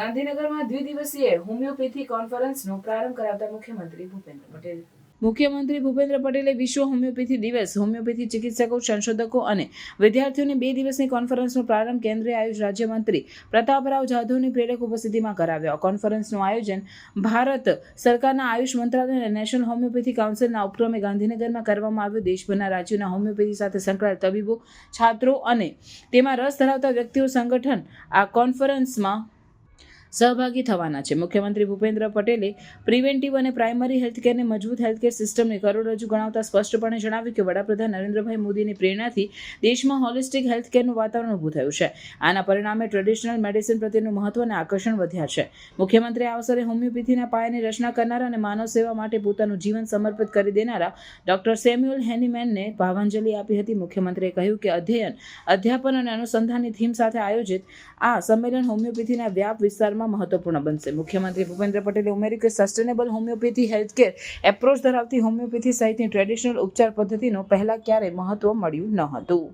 ગાંધીનગરમાં દ્વિદિવસીય હોમિયોપેથી કોન્ફરન્સનો પ્રારંભ કરાવતા મુખ્યમંત્રી ભૂપેન્દ્ર પટેલે વિશ્વ હોમિયોપેથી દિવસ, હોમિયોપેથી ચિકિત્સકો, સંશોધકો અને વિદ્યાર્થીઓની 2 દિવસની કોન્ફરન્સનો પ્રારંભ કેન્દ્રીય આયુષ રાજ્યમંત્રી પ્રતાપરાવ જાધવની પ્રેરક ઉપસ્થિતિમાં કરાવ્યો. કોન્ફરન્સનું આયોજન ભારત સરકારના આયુષ મંત્રાલય અને નેશનલ હોમિયોપેથી કાઉન્સિલના ઉપક્રમે ગાંધીનગરમાં કરવામાં આવ્યું. દેશભરના રાજ્યોના હોમિયોપેથી સાથે સંકળાયેલ તબીબો, છાત્રો અને તેમાં રસ ધરાવતા વ્યક્તિઓ સંગઠન આ કોન્ફરન્સમાં સહભાગી થવાના છે. મુખ્યમંત્રી ભૂપેન્દ્ર પટેલે પ્રિવેન્ટિવ અને પ્રાઇમરી હેલ્થકેરને મજબૂત હેલ્થકેર સિસ્ટમની કરોડરજ્જુ ગણાવતા સ્પષ્ટપણે જણાવ્યું કે વડાપ્રધાન નરેન્દ્રભાઈ મોદીની પ્રેરણાથી દેશમાં હોલિસ્ટિક હેલ્થકેરનું વાતાવરણ ઊભું થયું છે. આના પરિણામે ટ્રેડિશનલ મેડિસિન પ્રત્યેનું મહત્વ અને આકર્ષણ વધ્યા છે. મુખ્યમંત્રીએ આ અવસરે હોમિયોપેથીના પાયાની રચના કરનારા અને માનવ સેવા માટે પોતાનું જીવન સમર્પિત કરી દેનારા ડોક્ટર સેમ્યુઅલ હેનીમેનને ભાવાંજલિ આપી હતી. મુખ્યમંત્રીએ કહ્યું કે અધ્યયન, અધ્યાપન અને અનુસંધાનની થીમ સાથે આયોજિત આ સંમેલન હોમિયોપેથીના વ્યાપ વિસ્તારમાં મહત્વપૂર્ણ બનશે. મુખ્યમંત્રી ભૂપેન્દ્ર પટેલે ઉમેર્યું કે સસ્ટેનેબલ હોમિયોપેથી હેલ્થકેર એપ્રોચ ધરાવતી હોમિયોપેથી સહિતની ટ્રેડિશનલ ઉપચાર પદ્ધતિનું પહેલા ક્યારેય મહત્વ મળ્યું ન હતું.